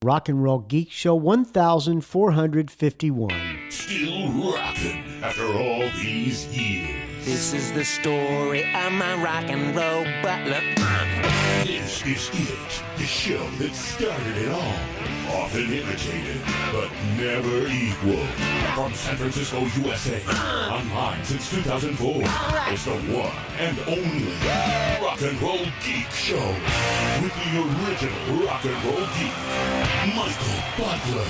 Rock and Roll Geek Show 1451. Still rocking after all these years. This is the story of my rock and roll butler. This is it, the show that started it all. Often imitated, but never equal. From San Francisco, USA, online since 2004. It's the one and only Rock and Roll Geek Show. With the original Rock and Roll Geek, Michael Butler.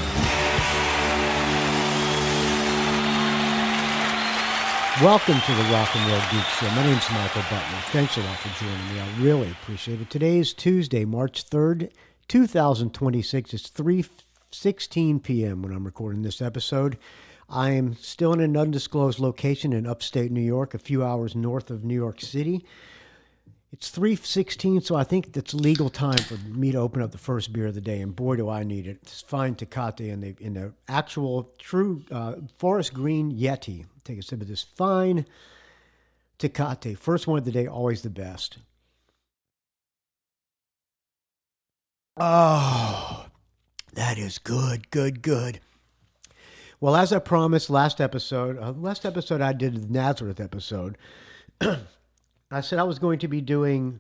Welcome to the Rock and Roll Geek Show. My name's Michael Butler. Thanks a lot for joining me. I really appreciate it. Today is Tuesday, March 3rd, 2026. It's 3:16 p.m. when I'm recording this episode. I am still in an undisclosed location in upstate New York, a few hours north of New York City. It's 3:16, so I think it's legal time for me to open up the first beer of the day, and boy, do I need it. It's fine Tecate in the actual true forest green Yeti. Take a sip of this fine Tecate. First one of the day, always the best. Oh, that is good, good, good. Well, as I promised last episode I did the Nazareth episode. I said I was going to be doing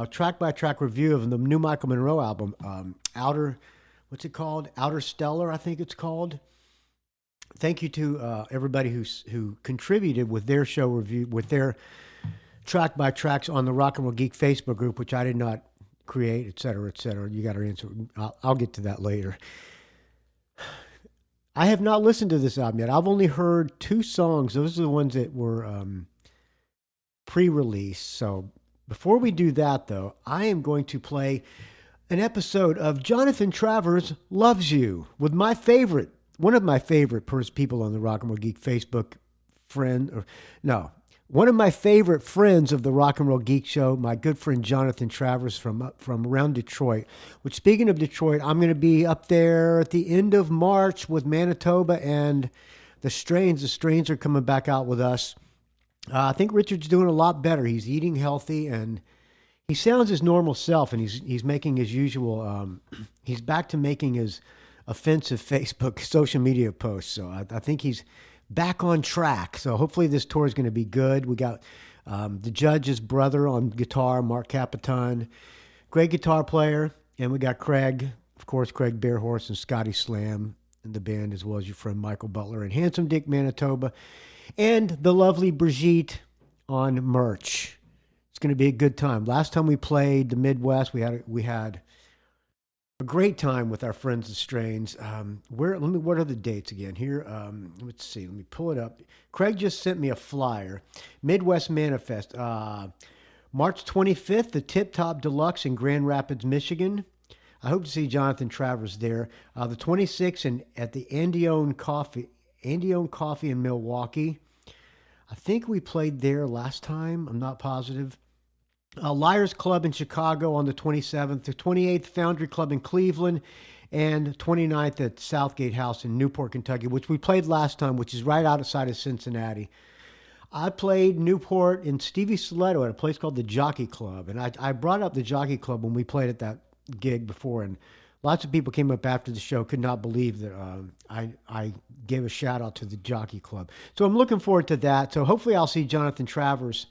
track-by-track review of the new Michael Monroe album, Outerstellar, I think it's called. Thank you to everybody who contributed with their show review, with their track-by-tracks on the Rock and Roll Geek Facebook group, which I did not create, et cetera, et cetera. You got to answer. I'll get to that later. I have not listened to this album yet. I've only heard two songs. Those are the ones that were pre-release. So before we do that, though, I am going to play an episode of Jonathan Travers Loves You with one of my favorite people on the Rock and Roll Geek Facebook one of my favorite friends of the Rock and Roll Geek Show, my good friend Jonathan Travers from around Detroit. Which, speaking of Detroit, I'm going to be up there at the end of March with Manitoba and the Strains. The Strains are coming back out with us. I think Richard's doing a lot better. He's eating healthy and he sounds his normal self, and he's making his usual. He's back to making his offensive Facebook social media posts. So I think he's back on track. So hopefully this tour is going to be good. We got the Judge's brother on guitar, Mark Capitan, great guitar player, and we got Craig, of course, Craig Bearhorse and Scotty Slam in the band, as well as your friend Michael Butler and Handsome Dick Manitoba. And the lovely Brigitte on merch. It's going to be a good time. Last time we played the Midwest, we had a great time with our friends the Strains. What are the dates again? Here, let's see. Let me pull it up. Craig just sent me a flyer. Midwest Manifest. March 25th, the Tip Top Deluxe in Grand Rapids, Michigan. I hope to see Jonathan Travers there. The 26th at the Andione Coffee in Milwaukee. I think we played there last time. I'm not positive. Liars Club in Chicago on the 27th. The 28th, Foundry Club in Cleveland. And 29th at Southgate House in Newport, Kentucky, which we played last time, which is right outside of Cincinnati. I played Newport in Stevie Stiletto at a place called the Jockey Club. And I brought up the Jockey Club when we played at that gig before. And lots of people came up after the show, could not believe that I gave a shout out to the Jockey Club. So I'm looking forward to that. So hopefully I'll see Jonathan Travers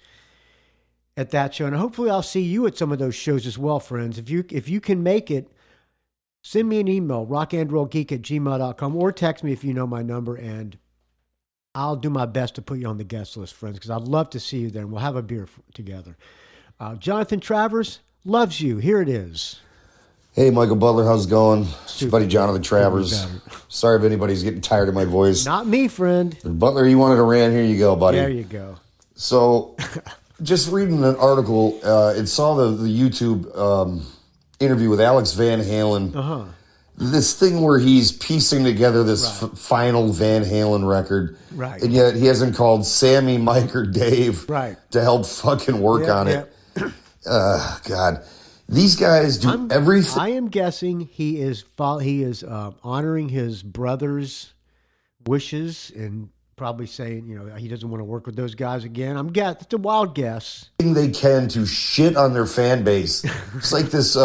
at that show. And hopefully I'll see you at some of those shows as well, friends. If you can make it, send me an email, rockandrollgeek@gmail.com, or text me if you know my number, and I'll do my best to put you on the guest list, friends, because I'd love to see you there, and we'll have a beer together. Jonathan Travers Loves You. Here it is. Hey, Michael Butler, how's it going? It's your buddy Jonathan Travers. Sorry if anybody's getting tired of my voice. Not me, friend. Butler, you wanted a rant? Here you go, buddy. There you go. So, just reading an article, it saw the YouTube interview with Alex Van Halen. Uh-huh. This thing where he's piecing together this final Van Halen record. Right. And yet he hasn't called Sammy, Mike, or Dave to help fucking work on it. God. These guys do everything. I am guessing he is honoring his brother's wishes and probably saying, he doesn't want to work with those guys again. It's a wild guess. They can to shit on their fan base. It's like this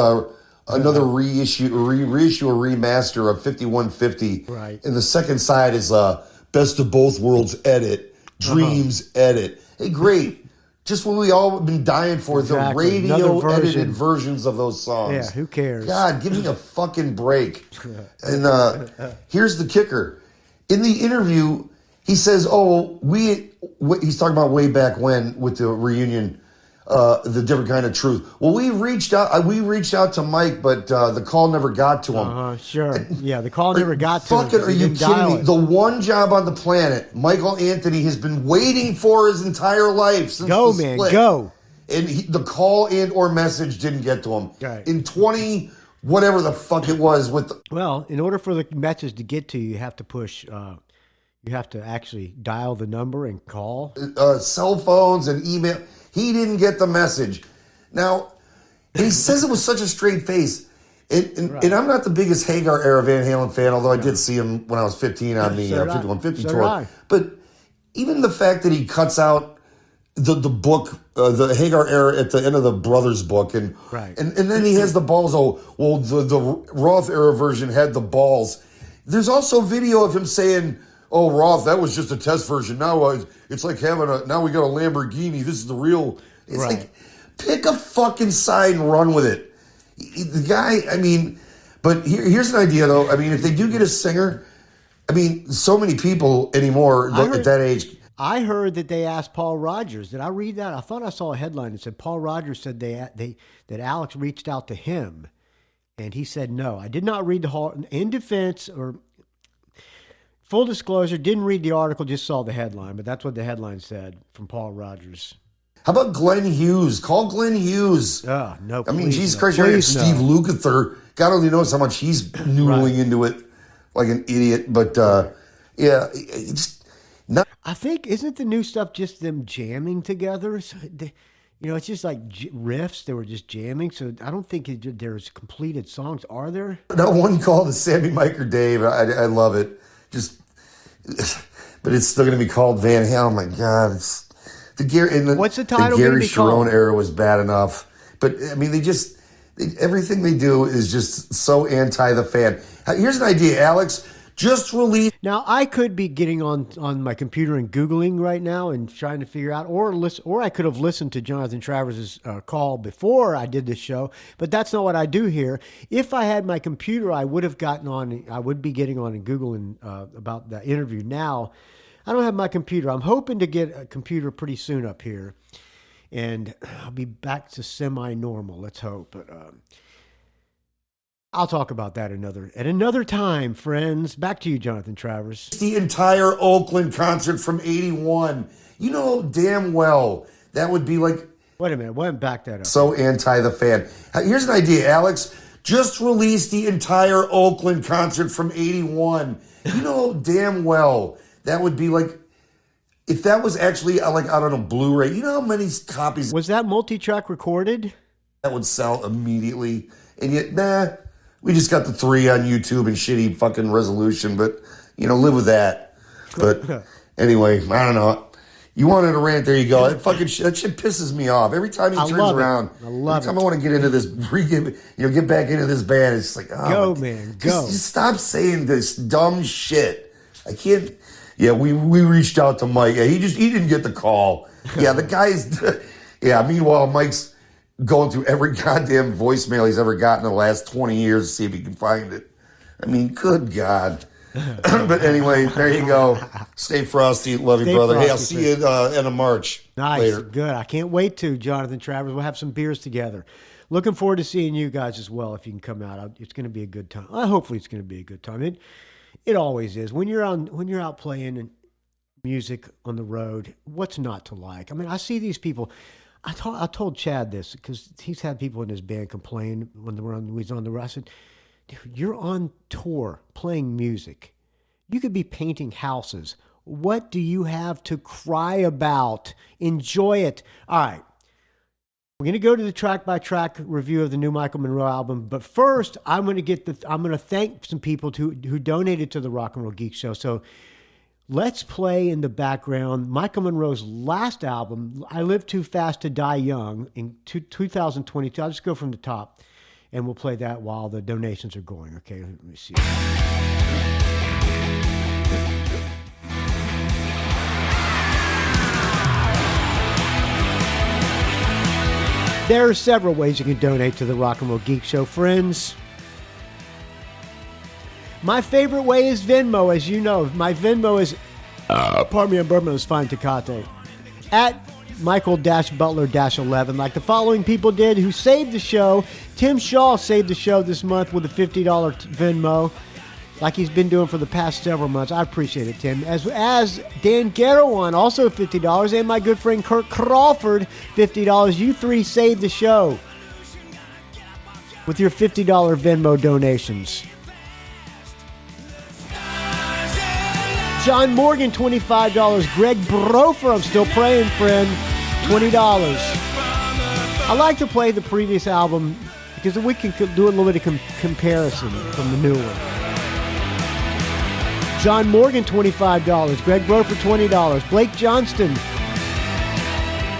another reissue or remaster of 5150. Right. And the second side is Best of Both Worlds edit, Dreams edit. Hey, great. Just what we all have been dying for, Exactly. the radio-edited versions of those songs. Yeah, who cares? God, give me a fucking break. And here's the kicker. In the interview, he says, he's talking about way back when with the reunion, the different kind of truth. Well, we reached out to Mike, but the call never got to him. Sure. Yeah, the call never got to him. Fucking, are you kidding me? The one job on the planet Michael Anthony has been waiting for his entire life since the split. Go. And the call and or message didn't get to him. Right. In 20, whatever the fuck it was. Well, in order for the message to get to you, you have to push... you have to actually dial the number and call. Cell phones and email. He didn't get the message. Now, he says it with such a straight face. And I'm not the biggest Hagar era Van Halen fan, although I did see him when I was 15 on the 5150 tour. But even the fact that he cuts out the book, the Hagar era at the end of the Brothers book, and then he has the balls. The Roth era version had the balls. There's also video of him saying, "Oh, Roth, that was just a test version. Now it's like now we got a Lamborghini. This is the real." It's like, pick a fucking side and run with it. The guy, but here's an idea though. If they do get a singer, so many people anymore at that age. I heard that they asked Paul Rogers. Did I read that? I thought I saw a headline that said Paul Rogers said that Alex reached out to him, and he said no. I did not read the whole. In defense or full disclosure, didn't read the article, just saw the headline, but that's what the headline said from Paul Rogers. How about Glenn Hughes? Call Glenn Hughes. Oh, no, Jesus Christ, you have Steve Lukather. God only knows how much he's noodling into it like an idiot. But, I think, isn't the new stuff just them jamming together? So it's just like riffs. They were just jamming. So I don't think there's completed songs. Are there? That one called the Sammy, Mike, or Dave. I love it. But it's still going to be called Van Halen. Oh my God, what's the title? The Gary Sharon era was bad enough, but everything they do is just so anti the fan. Here's an idea, Alex. Just release. Now I could be getting on my computer and Googling right now and trying to figure out, or I could have listened to Jonathan Travers' call before I did this show, but that's not what I do here. If I had my computer, I would have gotten on. I would be getting on and Googling about the interview. Now, I don't have my computer. I'm hoping to get a computer pretty soon up here, and I'll be back to semi-normal. Let's hope, but. I'll talk about that at another time, friends. Back to you, Jonathan Travers. The entire Oakland concert from '81. You know damn well that would be like... Wait a minute. Back that up. So anti the fan. Here's an idea, Alex. Just release the entire Oakland concert from '81. You know damn well that would be like... If that was actually, Blu-ray, you know how many copies... Was that multi-track recorded? That would sell immediately. And yet, we just got the 3 on YouTube and shitty fucking resolution, but, live with that. But anyway, I don't know. You wanted a rant, there you go. That shit pisses me off. Every time he turns around, every time I want to get into this, get back into this band, it's like, oh, go. Just stop saying this dumb shit. I can't. Yeah, we reached out to Mike. Yeah, he didn't get the call. Yeah, the guy's, meanwhile, Mike's going through every goddamn voicemail he's ever gotten in the last 20 years to see if he can find it. Good God. But anyway, there you go. Stay frosty. Love you, brother. Hey, I'll see you end of March. Nice. Later. Good. I can't wait to, Jonathan Travers. We'll have some beers together. Looking forward to seeing you guys as well if you can come out. It's going to be a good time. Hopefully it's going to be a good time. It always is. When you're out playing music on the road, what's not to like? I see these people. I told Chad this because he's had people in his band complain when he's on the road. I said, dude, you're on tour playing music. You could be painting houses. What do you have to cry about? Enjoy it. All right. We're going to go to the track-by-track review of the new Michael Monroe album. But first, I'm going to thank some people who donated to the Rock and Roll Geek Show. So let's play in the background Michael Monroe's last album, I Live Too Fast to Die Young, in 2022. I'll just go from the top. and we'll play that while the donations are going. Okay, let me see. There are several ways you can donate to the Rock and Roll Geek Show, friends. My favorite way is Venmo, as you know. My Venmo is, pardon me, I'm Burma is fine Tecate. At Michael-Butler-11, like the following people did who saved the show. Tim Schall saved the show this month with a $50 Venmo, like he's been doing for the past several months. I appreciate it, Tim. As Dan Gerawan, also $50, and my good friend Kirk Crawford, $50. You three saved the show with your $50 Venmo donations. John Morgan, $25. Gregg Brofer, I'm still praying, friend, $20. I like to play the previous album because we can do a little bit of comparison from the new one. John Morgan, $25. Gregg Brofer, $20. Blake Johnston.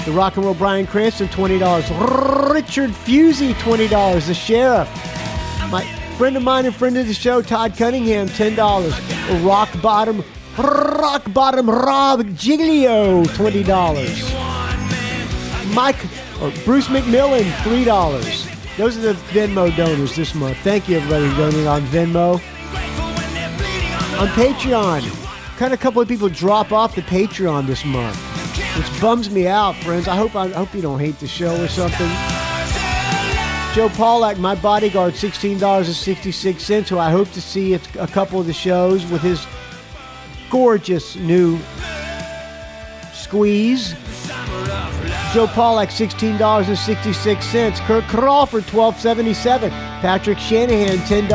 The Rock and Roll Brian Cranston, $20. Richard Fusey, $20. The Sheriff. My friend of mine and friend of the show, Todd Cunningham, $10. Rockbottom Rob Giglio, $20. Bruce McMillan, $3. Those are the Venmo donors this month. Thank you, everybody, who donated on Venmo. On Patreon, kind of a couple of people drop off the Patreon this month, which bums me out, friends. I hope you don't hate the show or something. Joe Pawlak, my bodyguard, $16.66, who I hope to see at a couple of the shows with his gorgeous new squeeze. Joe Pawlak, $16.66. Kirk Crawford, $12.77. Patrick Shanahan, $10.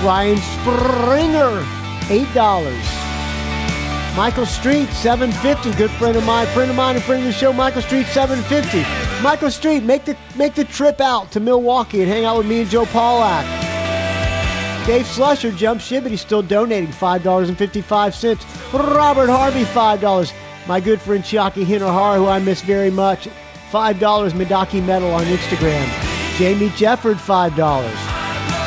Brian Springer, $8. Michael Street, $7.50. Good friend of mine, and friend of the show, Michael Street, $7.50. Michael Street, make the trip out to Milwaukee and hang out with me and Joe Pawlak. Dave Slusher, Jump Ship, he's still donating, $5.55. Robert Harvey, $5. My good friend Chiaki Hinahara, who I miss very much, $5. Medaki Metal on Instagram. Jamie Jefford, $5.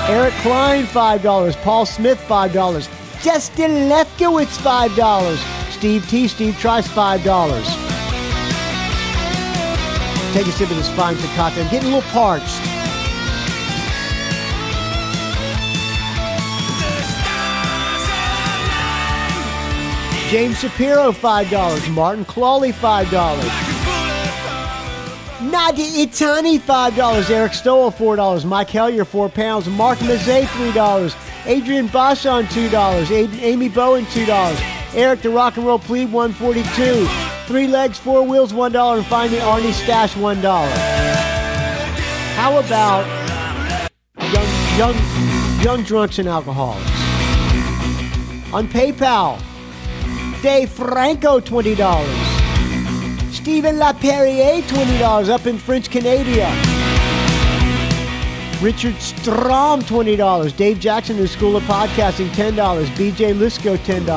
Erik Klein, $5. Paul Smith, $5. Justin Lefkowitz, $5. Steve Trice, $5. Take a sip of this fine Tecate. I'm getting a little parched. James Shapiro, $5. Martin Clawley, $5. Nadi Itani, $5. Eric Stowell, $4. Mike Hellyer, £4. Mark Mazet, $3. Adrian Boschan, $2. Amy Bowen, $2. Erik the RnR Pleeb, $1.42. 3 Legs, 4 Wheels, $1. And finally, Arne Stach, $1. How about young drunks and alcoholics? On PayPal, Dave Franco, $20. Stephen LaPerriere, $20, up in French Canada. Richard Strom, $20. Dave Jackson, the School of Podcasting, $10. BJ Lisco, $10.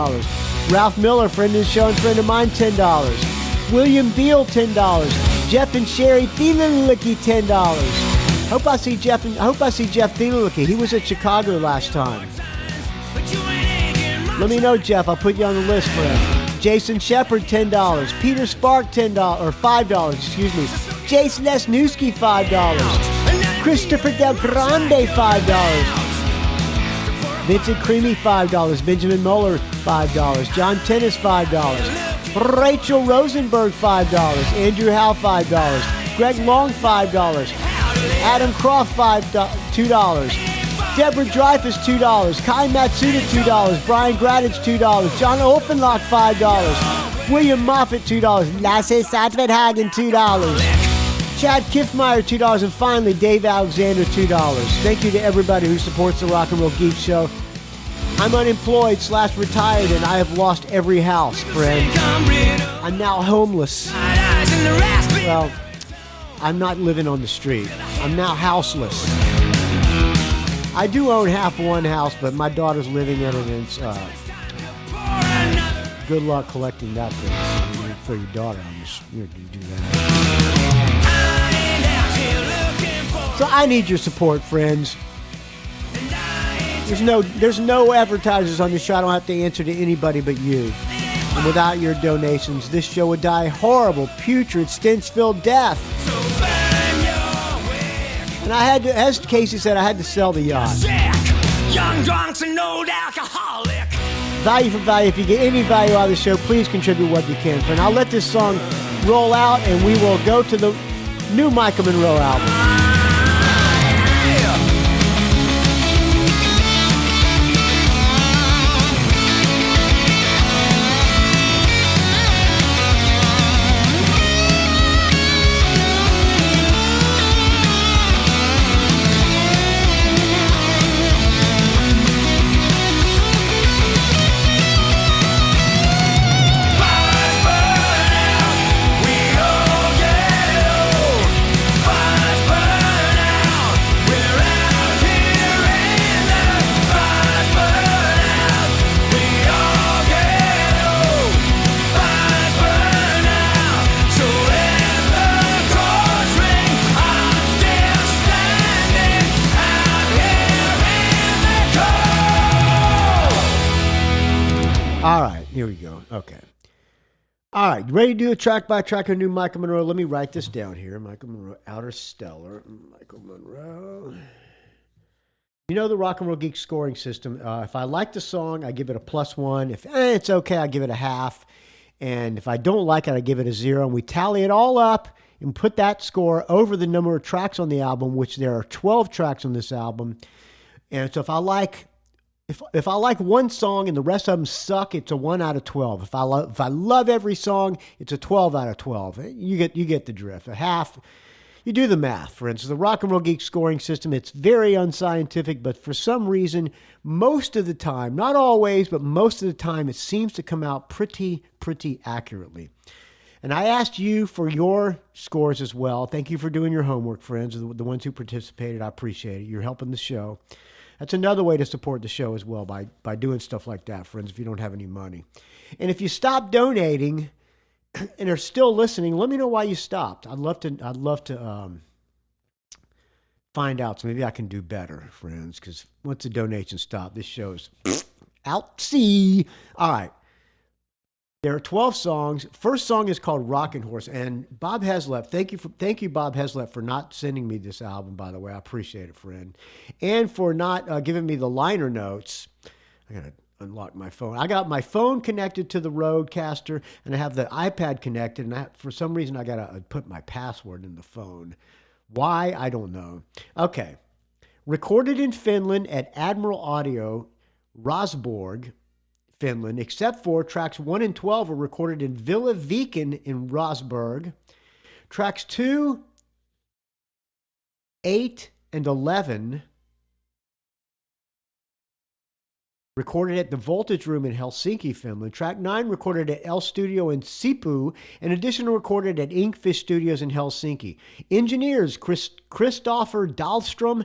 Ralph Miller, friend of the show and friend of mine, $10. William Beal, $10. Jeff and Sherry Thielelicki, $10. Hope I see Jeff Thielelicki. He was at Chicago last time. Let me know, Jeff. I'll put you on the list, friend. Jason Shepard, $10. Peter Spark, $10 or $5, excuse me. Jace Lesniewski, $5. Christopher Del Grande, $5. Vincent Creamy, $5. Benjamin Muller, $5. John Tennis, $5. Rachel Rosenberg, $5. Andrew Howe, $5. Greg Long, $5. Adam Croft, $2. Deborah Dreyfus, $2. Kai Matsuda, $2. Brian Gradich, $2. John Offenlock, $5. William Moffat, $2. Lasse Satvedhagen, $2. Chad Kiffmeyer, $2. And finally, Dave Alexander, $2. Thank you to everybody who supports the Rock and Roll Geek Show. I'm unemployed / retired, and I have lost every house, friend. I'm now homeless. Well, I'm not living on the street. I'm now houseless. I do own half one house, but my daughter's living in it, and it's, good luck collecting that thing. For your daughter, I'm just going to do that. So I need your support, friends. There's no advertisers on the show. I don't have to answer to anybody but you. And without your donations, this show would die a horrible, putrid, stench-filled death. And I had to, as Casey said, I had to sell the yacht. Young drunks and old alcoholic. Value for value. If you get any value out of the show, please contribute what you can. And I'll let this song roll out, and we will go to the new Michael Monroe album. All right, here we go. Okay. All right, ready to do a track by track of new Michael Monroe? Let me write this down here. Michael Monroe, Outerstellar. Michael Monroe. You know the Rock and Roll Geek scoring system. If I like the song, I give it a +1. If it's okay, I give it a half. And if I don't like it, I give it a 0. And we tally it all up and put that score over the number of tracks on the album, which there are 12 tracks on this album. And so if I like one song and the rest of them suck, it's a 1 out of 12. If I love every song, it's a 12 out of 12. You get the drift. A half. You do the math. For instance, the Rock and Roll Geek scoring system, it's very unscientific, but for some reason, most of the time, not always, but most of the time, it seems to come out pretty accurately. And I asked you for your scores as well. Thank you for doing your homework, friends, the ones who participated. I appreciate it. You're helping the show. That's another way to support the show as well, by doing stuff like that, friends, if you don't have any money. And if you stop donating and are still listening, let me know why you stopped. I'd love to find out, so maybe I can do better, friends, because once the donations stop, this show's out. See. All right. There are 12 songs. First song is called Rockin' Horse. And Bob Heslep, thank you, Bob Heslep, for not sending me this album, by the way. I appreciate it, friend. And for not giving me the liner notes. I got to unlock my phone. I got my phone connected to the Rodecaster, and I have the iPad connected. And for some reason, I got to put my password in the phone. Why? I don't know. Okay. Recorded in Finland at Admiral Audio, Rosborg, Finland, except for tracks 1 and 12 are recorded in Villa Viken in Rosberg. Tracks 2, 8, and 11 recorded at the Voltage Room in Helsinki, Finland. Track 9 recorded at L Studio in Sipu, and additional recorded at Inkfish Studios in Helsinki. Engineers Christopher Dahlstrom,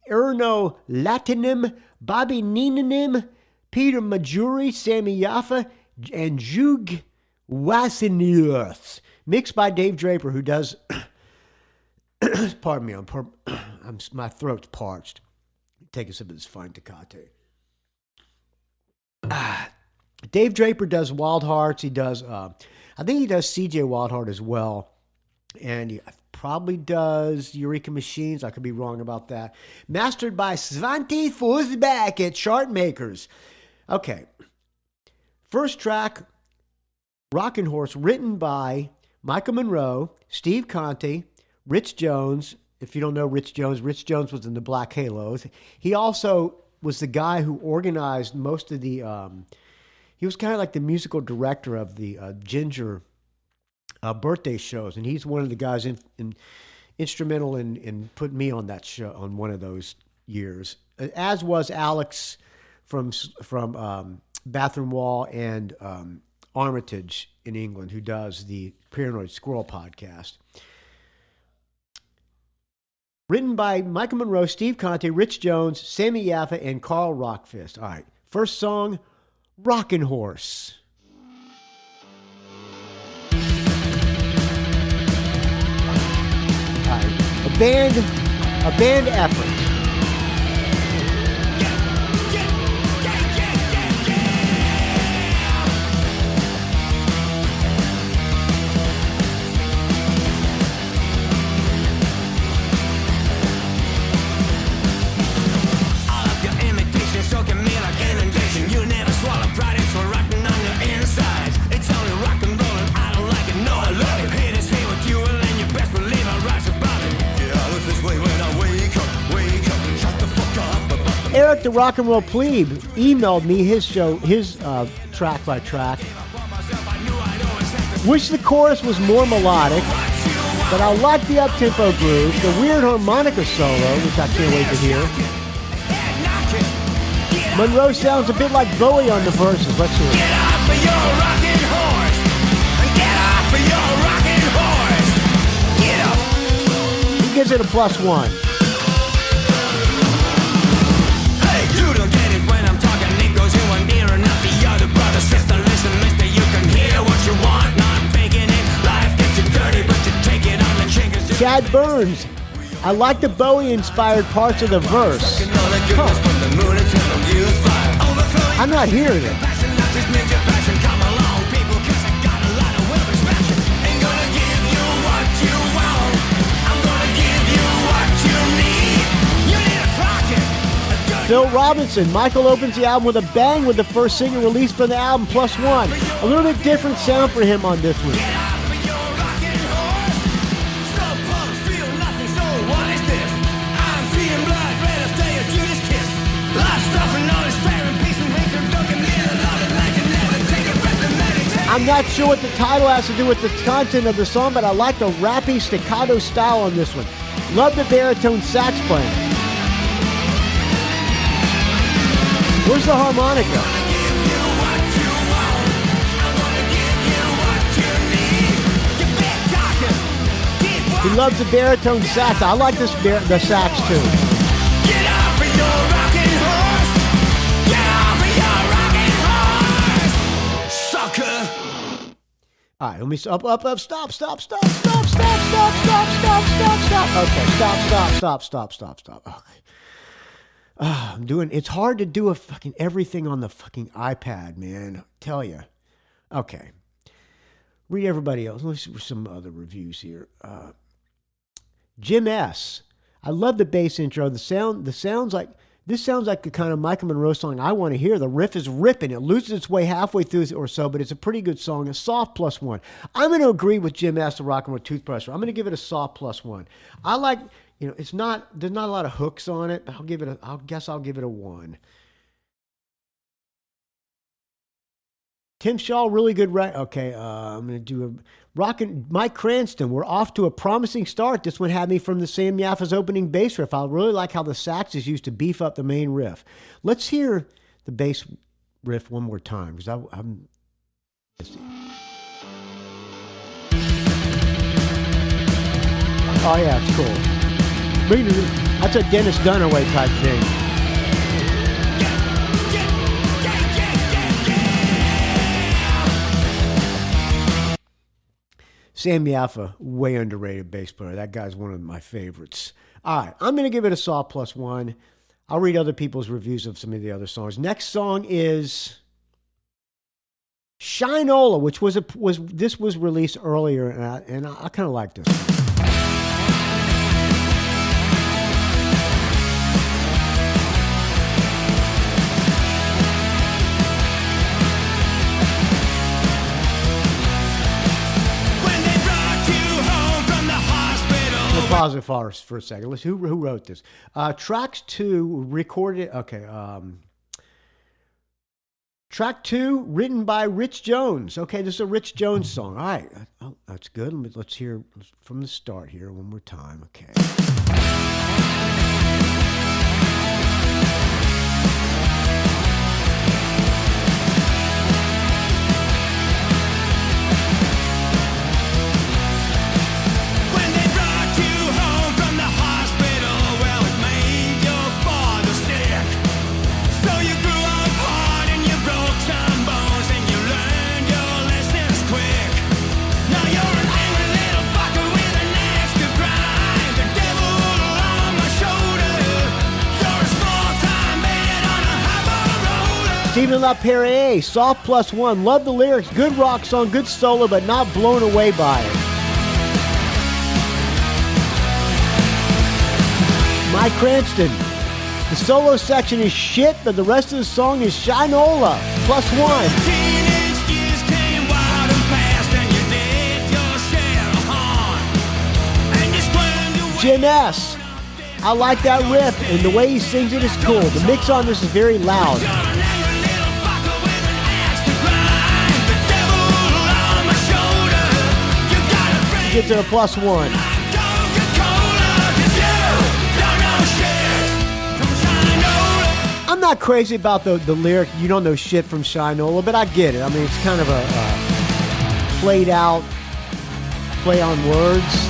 Erno Latinem, Bobby Niinanen, Peter Majuri, Sammy Yaffa, and Jug Wasinius. Mixed by Dave Draper, who does... Pardon me, my throat's parched. Take a sip of this fine Tecate. Dave Draper does Wild Hearts. He does... I think he does CJ Wildheart as well. And he probably does Eureka Machines. I could be wrong about that. Mastered by Svante Forsback at Chartmakers. Okay. First track, Rockin' Horse, written by Michael Monroe, Steve Conte, Rich Jones. If you don't know Rich Jones was in the Black Halos. He also was the guy who organized most of the... he was kind of like the musical director of the Ginger birthday shows, and he's one of the guys instrumental in putting me on that show, on one of those years, as was Alex from Bathroom Wall and Armitage in England, who does the Paranoid Squirrel podcast. Written by Michael Monroe, Steve Conte, Rich Jones, Sammy Yaffa, and Carl Rockfist. All right, first song, Rockin' Horse. A A band effort. Erik the Rock and Roll Pleeb emailed me his track by track. Wish the chorus was more melodic, but I like the up-tempo groove, the weird harmonica solo, which I can't wait to hear. Monroe sounds a bit like Bowie on the verses. Let's hear it. Get off of your rocking horse! Get off of your rocking horse! Get up! He gives it a +1. Sister, listen, mister, you can hear what you want. Not faking it. Life gets you dirty, but you take it on the trinkets. Chad Burns. I like the Bowie-inspired parts of the verse. I'm not hearing it. Phil Robinson. Michael opens the album with a bang with the first single released from the album, +1. A little bit different sound for him on this one. I'm not sure what the title has to do with the content of the song, but I like the rappy staccato style on this one. Love the baritone sax playing. Where's the harmonica? He loves the baritone sax. I like the sax too. Get off of your rocking horse! Get off of your rocking horse! Sucker! All right, let me stop. Stop. Okay, stop. Okay. It's hard to do a fucking everything on the fucking iPad, man. Tell you. Okay. Read everybody else. Let's see some other reviews here. Jim S. I love the bass intro. This sounds like the kind of Michael Monroe song I want to hear. The riff is ripping. It loses its way halfway through or so, but it's a pretty good song. A soft +1. I'm going to agree with Jim S. The Rock and Roll Toothbrush. I'm going to give it a soft +1. I like. There's not a lot of hooks on it. I'll give it a 1. Tim Schall, really good okay, I'm going to do a Mike Cranston. We're off to a promising start. This one had me from the Sam Yaffa's opening bass riff. I really like how the sax is used to beef up the main riff. Let's hear the bass riff one more time, because I'm... Oh yeah, it's cool. That's a Dennis Dunaway type thing. Sam Yaffa, way underrated bass player. That guy's one of my favorites. All right, I'm going to give it a soft +1. I'll read other people's reviews of some of the other songs. Next song is Shinola, which was released earlier, and I kind of like this. Pause it for a second. Let's who wrote this? Track 2 recorded. Okay. Track 2 written by Rich Jones. Okay, this is a Rich Jones song. All right. Oh, that's good. Let's hear from the start here one more time. Okay. Stephen LaPerriere, soft +1. Love the lyrics, good rock song, good solo, but not blown away by it. Mike Cranston, the solo section is shit, but the rest of the song is Shinola, +1. Teenage years came wild and fast, and you did your share of harm. And you squirmed your way. Jim S. I like that riff, and the way he sings it is cool. The mix on this is very loud. You're an angry little fucker with an axe to grind. The devil on my shoulder. You gotta bring Gets it a +1. Coca-Cola, 'cause you don't know shit from Shinola. I'm not crazy about the lyric, you don't know shit from Shinola, but I get it. I mean, it's kind of a played out play on words.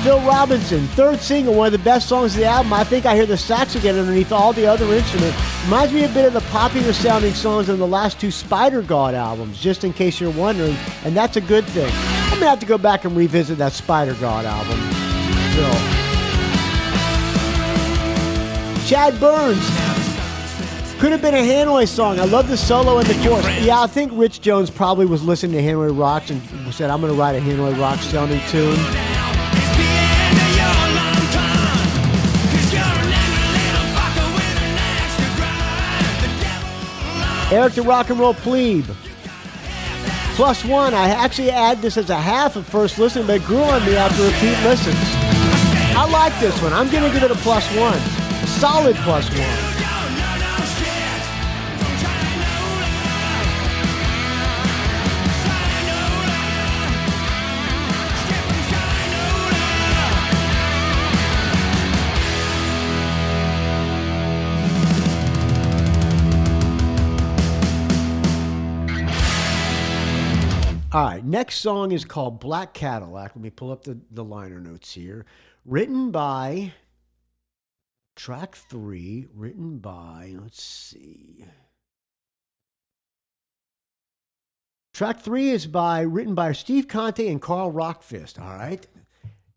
Phil Robinson, third single, one of the best songs of the album. I think I hear the sax again underneath all the other instruments. Reminds me a bit of the popular sounding songs on the last two Spider God albums, just in case you're wondering, and that's a good thing. I'm going to have to go back and revisit that Spider God album. Phil. Chad Burns, could have been a Hanoi song. I love the solo and the chorus. Yeah, I think Rich Jones probably was listening to Hanoi Rocks and said, I'm going to write a Hanoi Rocks sounding tune. It's the end of your long time. 'Cause you're an angry little fucker with an axe to grind. The devil Erik the RnR Pleeb, +1. I actually add this as a half at first listen, but it grew on me after repeat listens. I like this one. I'm going to give it a +1. A solid +1. All right, next song is called Black Cadillac. Let me pull up the liner notes here. Written by, track 3, written by, let's see. Track 3 is written by Steve Conte and Carl Rockfist, all right?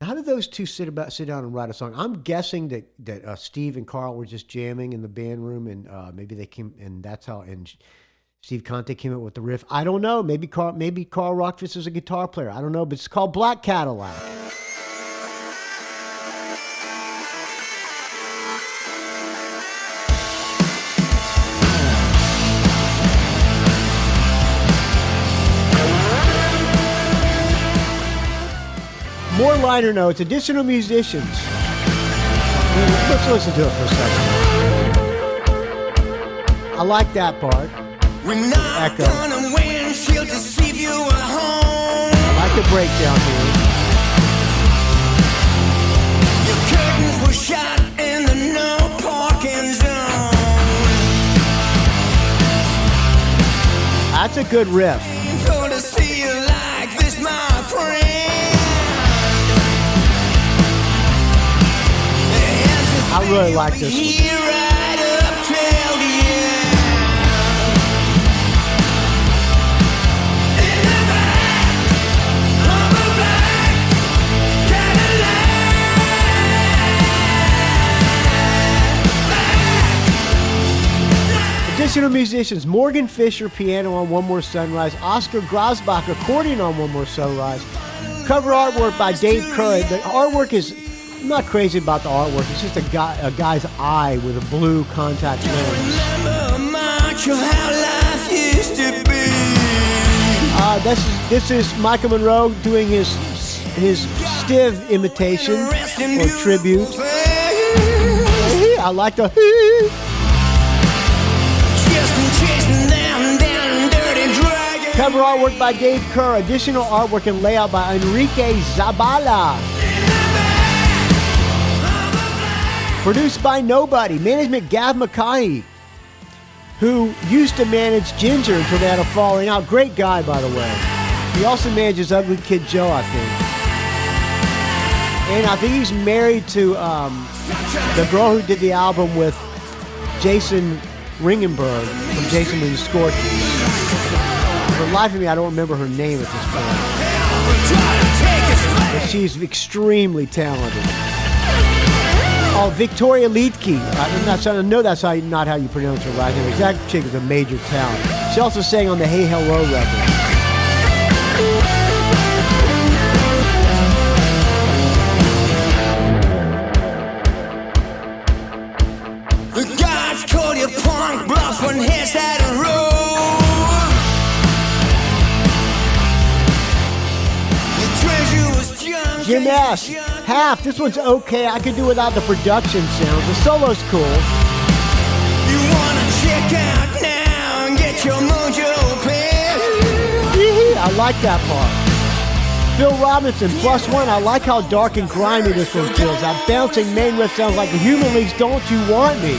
How did those two sit down and write a song? I'm guessing that Steve and Carl were just jamming in the band room, and maybe they came, and that's how, and Steve Conte came up with the riff. I don't know. Maybe Carl Rockfist is a guitar player. I don't know, but it's called Black Cadillac. More liner notes, additional musicians. Let's listen to it for a second. I like that part. We're not Echo. gonna win, she'll deceive you at home. I like the breakdown here. Your curtains were shut in the no parking zone. That's a good riff. Painful to see you like this, my friend. I really like this one. Here right up till the end. In the back of a black Cadillac. Additional musicians, Morgan Fisher, piano on One More Sunrise, Oscar Grosbach, accordion on One More Sunrise, cover artwork by Dave Curry. The artwork is, I'm not crazy about the artwork, it's just a guy's eye with a blue contact lens. Remember much of how life used to be. This is Michael Monroe doing his Stiv imitation or tribute. I like the cover artwork by Dave Kerr. Additional artwork and layout by Enrique Zabala. Produced by nobody. Management Gav Mackay, who used to manage Ginger until they had a falling out. Great guy, by the way. He also manages Ugly Kid Joe, I think. And I think he's married to the girl who did the album with Jason Ringenberg from Jason and the Scorpions. For the life of me, I don't remember her name at this point. But she's extremely talented. Oh, Victoria Liedtke. I know that's not how you pronounce her last name. That chick is a major talent. She also sang on the Hey Hello record. The gods call you punk bluff when here's had a road. The treasure was junk. Jim S. Half. This one's okay. I could do without the production sounds. The solo's cool. You wanna check out now and get your mojo clear. I like that part. Phil Robinson, +1. I like how dark and grimy this one feels. That bouncing main riff sounds like the Human League's Don't You Want Me.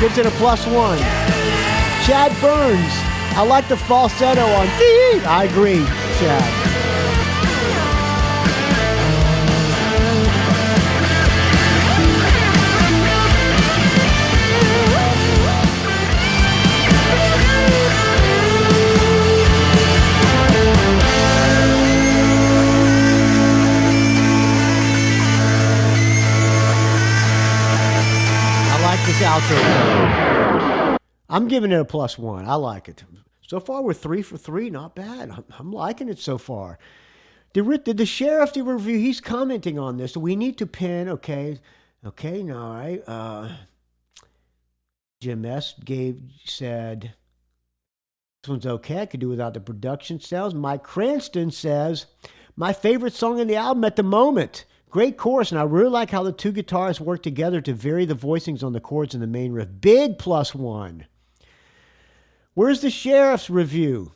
Gives it a +1. Chad Burns. I like the falsetto on Dee. I agree, Chad. This outro. I'm giving it a +1. I like it. So far, we're 3 for 3. Not bad. I'm liking it so far. Did the sheriff do a review? He's commenting on this. We need to pin. Okay. No, all right. Jim S. said this one's okay. I could do without the production sounds. Mike Cranston says my favorite song in the album at the moment. Great chorus, and I really like how the two guitarists work together to vary the voicings on the chords in the main riff. Big +1. Where's the sheriff's review?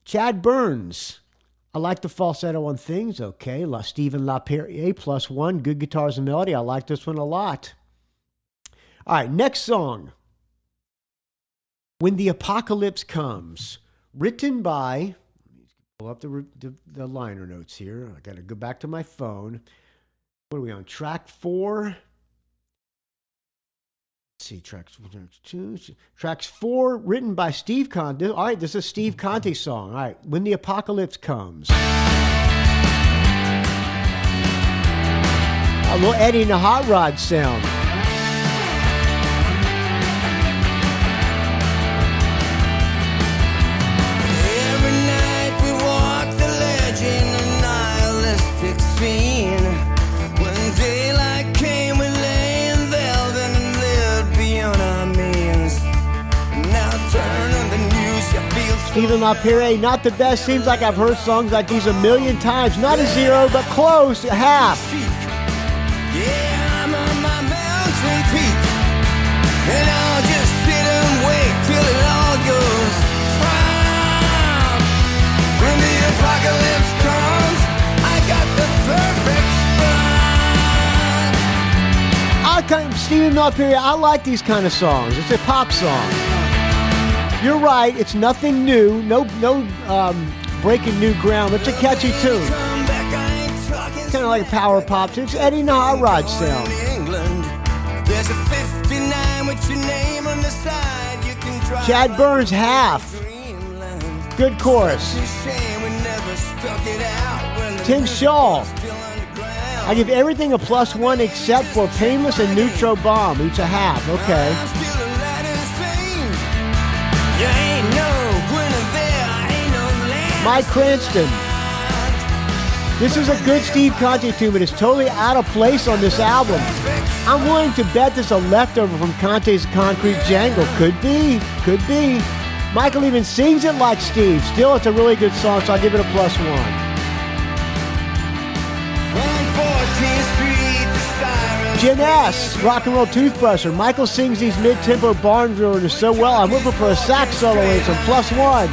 Chad Burns. I like the falsetto on things. Okay. Stephen LaPerriere, +1. Good guitars and melody. I like this one a lot. All right, next song. When the Apocalypse Comes. Written by... Pull up the liner notes here. I got to go back to my phone. What are we on? Track 4. Let's see, tracks 2. Tracks 4, written by Steve Conte. All right, this is Steve Conte's song. All right, When the Apocalypse Comes. A little Eddie and the Hot Rod sound. Stephen LaPerriere, not the best. Seems like I've heard songs like these a million times. Not a 0, but close, a half. Yeah, I'm on my mountain peak, and I'll just sit and wait till it all goes wrong. When the apocalypse comes, I got the perfect spot. Stephen LaPerriere, I like these kind of songs. It's a pop song. You're right. It's nothing new. No breaking new ground. It's a catchy tune. It's kind of like a power pop tune. It's Eddie and the Hot Rod sound. There's a 59 with your name on the side. You can drive. Chad Burns, half. Good chorus. Tim Schall. I give everything a +1 except for Painless and Neutro Bomb. Each a half. Okay. Mike Cranston. This is a good Steve Conte tune, but it's totally out of place on this album. I'm willing to bet this is a leftover from Conte's Concrete Jungle. Could be. Michael even sings it like Steve. Still, it's a really good song, so I'll give it a +1. Jim S., Rock and Roll Toothbrusher. Michael sings these mid-tempo barn runners so well, I'm looking for a sax solo and some +1.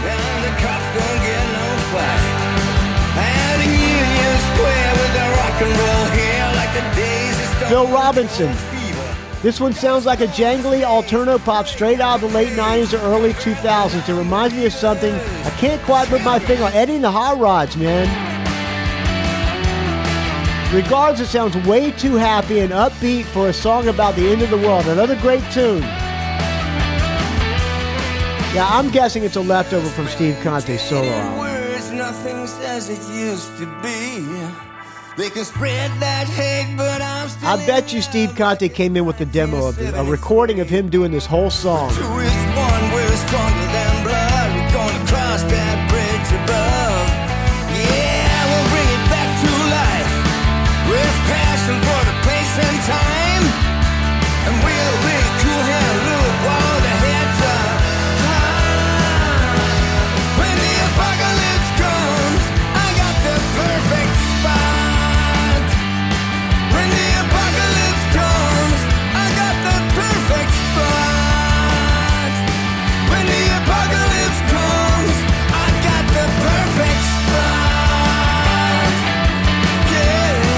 Phil Robinson. This one sounds like a jangly alterno pop straight out of the late 90s or early 2000s. It reminds me of something I can't quite put my finger on. Eddie and the Hot Rods, man. Regardless, it sounds way too happy and upbeat for a song about the end of the world. Another great tune. Yeah, I'm guessing it's a leftover from Steve Conte's solo album. Words, nothing's as it used to be. They can spread that hate, but I'm still. I bet you Steve Conte came in with a demo of a recording of him doing this whole song. Two is one, we're stronger than blood. We're gonna cross that bridge above. Yeah, we'll bring it back to life with passion for the place and time. And we'll be cool hand, look while the heads are high. When the apocalypse comes, I got the perfect spot. When the apocalypse comes, I got the perfect spot. When the apocalypse comes, I got the perfect spot. Yeah.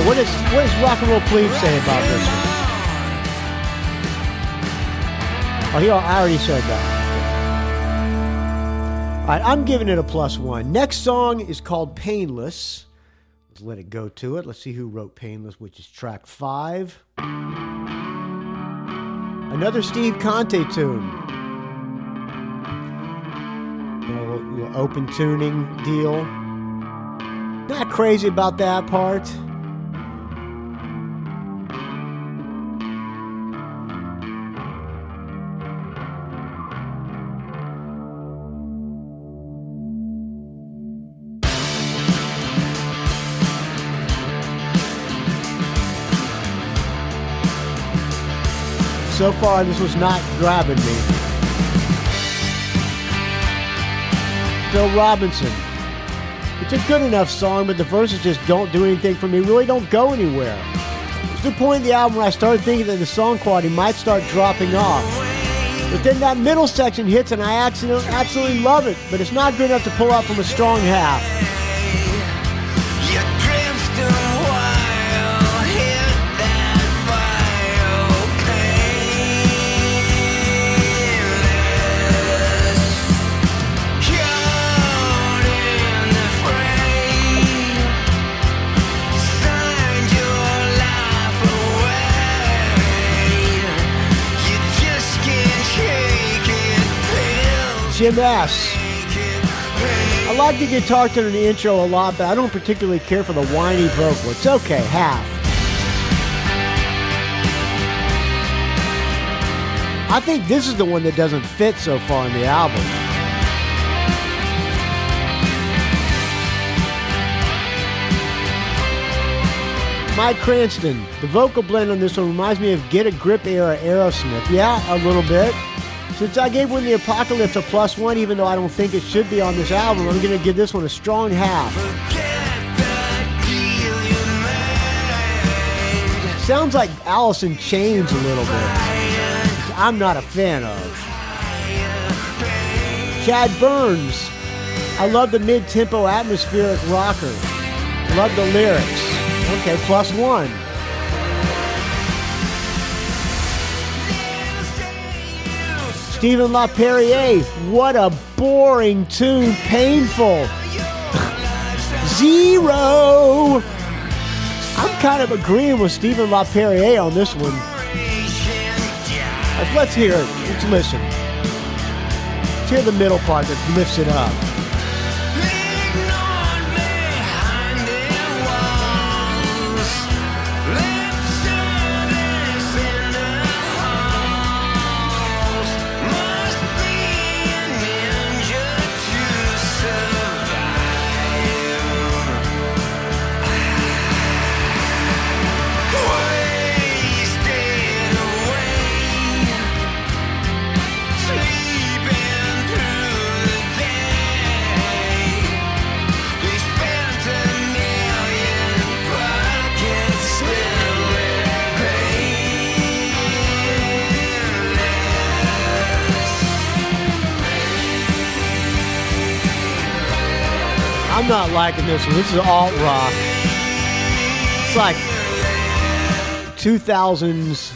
What does RnR Pleeb say about this one? Oh, I already said that. All right, I'm giving it a +1. Next song is called Painless. Let's let it go to it. Let's see who wrote Painless, which is track 5. Another Steve Conte tune. A little open tuning deal. Not crazy about that part. So far, this was not grabbing me. Phil Robinson. It's a good enough song, but the verses just don't do anything for me. Really don't go anywhere. It's the point of the album where I started thinking that the song quality might start dropping off. But then that middle section hits and I absolutely love it, but it's not good enough to pull out from a strong half. You drift a while, hit that vial, painless. Caught in the fray, signed your life away. You just can't shake it, pills. Jim S. I like the guitar tone in the intro a lot, but I don't particularly care for the whiny vocal. It's okay, half. I think this is the one that doesn't fit so far in the album. Mike Cranston. The vocal blend on this one reminds me of Get a Grip era Aerosmith. Yeah, a little bit. Since I gave When the Apocalypse a +1, even though I don't think it should be on this album, I'm going to give this one a strong half. Sounds like Alice in Chains a little bit, which I'm not a fan of. Chad Burns. I love the mid-tempo atmospheric rocker. Love the lyrics. Okay, +1. Stephen LaPerriere, what a boring tune, painful. 0. I'm kind of agreeing with Stephen LaPerriere on this one. Let's hear it. Let's listen. Let's hear the middle part that lifts it up. I'm not liking this one. This is alt rock. It's like 2000s.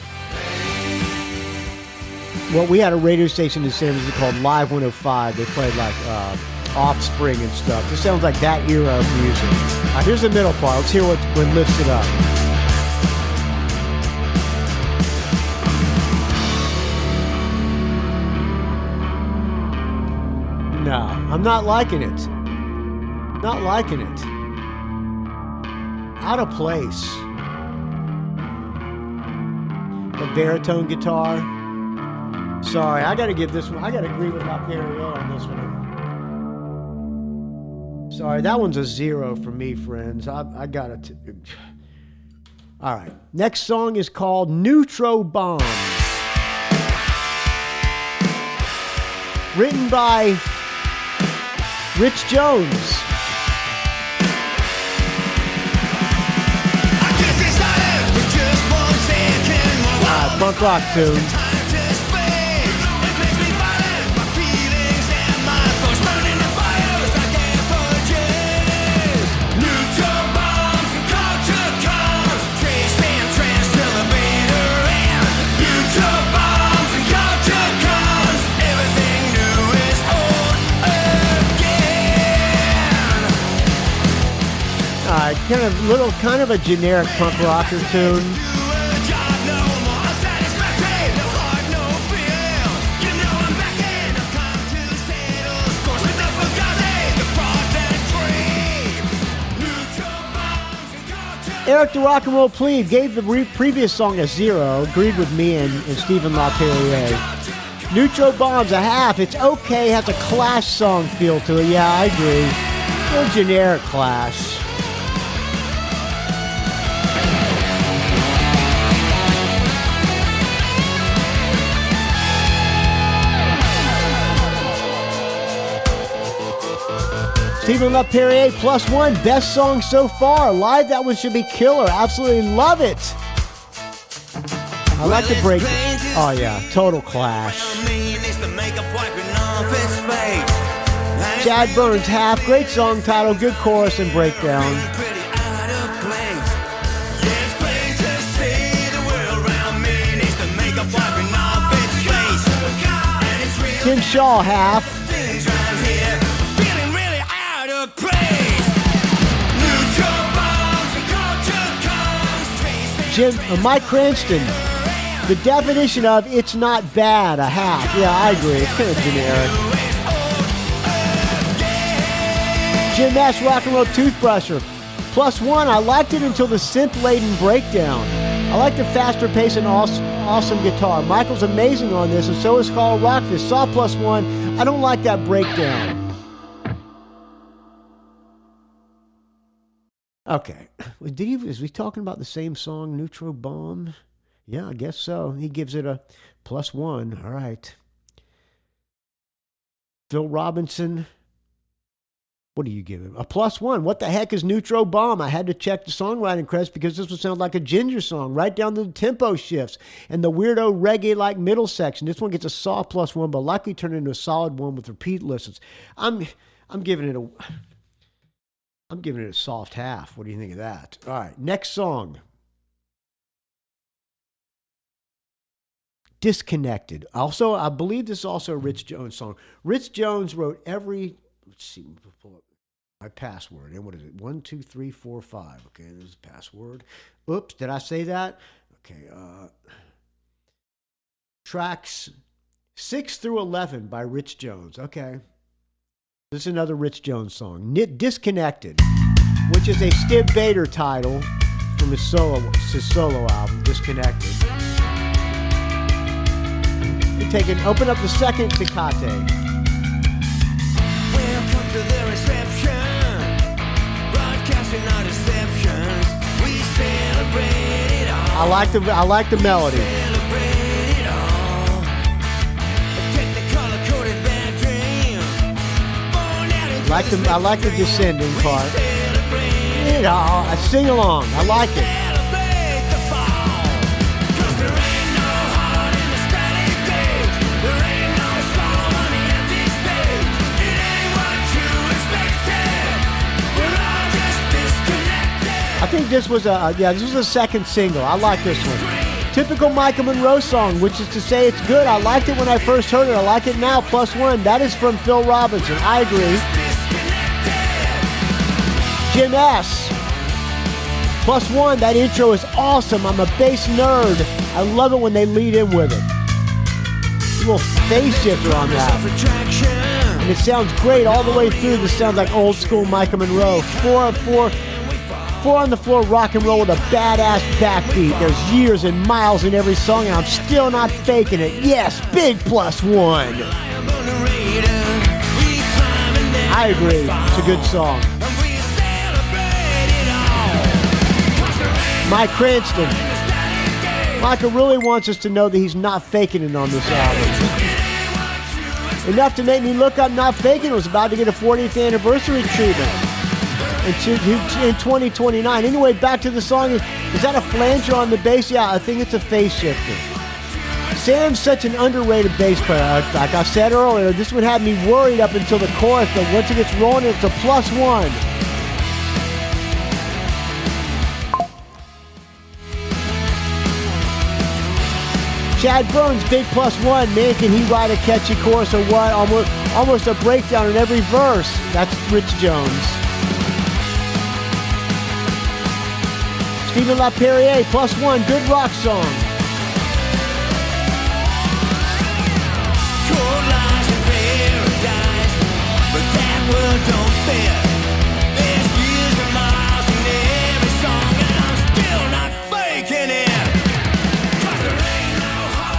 Well, we had a radio station in San Francisco called Live 105. They played like Offspring and stuff. This sounds like that era of music. All right, here's the middle part. Let's hear when Lifts It Up. No, I'm not liking it. Not liking it. Out of place. The baritone guitar. Sorry, I gotta give this one. I gotta agree with my Perrier on this one. Sorry, that one's a 0 for me, friends. I gotta. All right. Next song is called Neutro Bombs. Written by Rich Jones. Punk rock tune. Kind of a generic punk rocker tune. Erik the RnR Pleeb gave the previous song a 0, agreed with me and Stephen LaPerriere. Neutro Bombs a half. It's okay, has a Clash song feel to it. Yeah, I agree. No generic Clash. Stephen LaPerriere +1, best song so far. Live, that one should be killer. Absolutely love it. I like the break. Oh yeah, total Clash. Chad Burns half, great song title, good chorus and breakdown. Tim Schall half. Mike Cranston, the definition of it's not bad, a half. Yeah, I agree. It's kind of generic. Jim Nash Rock and Roll Toothbrusher. +1, I liked it until the synth-laden breakdown. I like the faster pace and awesome guitar. Michael's amazing on this, and so is Schall Rockfish. Saw +1, I don't like that breakdown. Okay. Is he talking about the same song, Neutro Bomb? Yeah, I guess so. He gives it a +1. All right. Phil Robinson. What do you give him? A +1. What the heck is Neutro Bomb? I had to check the songwriting credits because this would sound like a Ginger song, right down to the tempo shifts and the weirdo reggae-like middle section. This one gets a soft +1, but likely turned into a solid 1 with repeat listens. I'm giving it a soft half. What do you think of that? All right, next song. Disconnected. Also, I believe this is also a Rich Jones song. Rich Jones wrote every, let's see, pull up my password. And what is it? 1, 2, 3, 4, 5. Okay, there's the password. Oops, did I say that? Okay, tracks 6 through 11 by Rich Jones. Okay. This is another Rich Jones song, Disconnected, which is a Stib Vader title from his solo album, Disconnected. Open up the second Tecate. Welcome to the reception, broadcasting our deceptions. We celebrate it all. I like the melody. Celebrate it all. A technicolor-coated bad dream. I like the descending part. You know, I sing along. I like it. I think this was a second single. I like this one. Typical Michael Monroe song, which is to say it's good. I liked it when I first heard it. I like it now. +1. That is from Phil Robinson. I agree. Jim S. +1, that intro is awesome. I'm a bass nerd. I love it when they lead in with it. A little phase shifter on that. And it sounds great all the way through. This sounds like old school Michael Monroe. 4 on the floor rock and roll with a badass backbeat. There's years and miles in every song, and I'm still not faking it. Yes, big +1. I agree. It's a good song. Mike Cranston. Michael really wants us to know that he's not faking it on this album. Enough to make me look up Not Faking It was about to get a 40th anniversary treatment in 2029. Anyway, back to the song. Is that a flanger on the bass? Yeah, I think it's a phase shifter. Sam's such an underrated bass player. Like I said earlier, this would have me worried up until the chorus, but once it gets rolling, it's a +1. Chad Burns, big +1. Man, can he write a catchy chorus or what? Almost a breakdown in every verse. That's Rich Jones. Stephen LaPerriere, +1. Good rock song. Cold lies in paradise, but that world don't fit. There's years and miles in every song, and I'm still not faking it.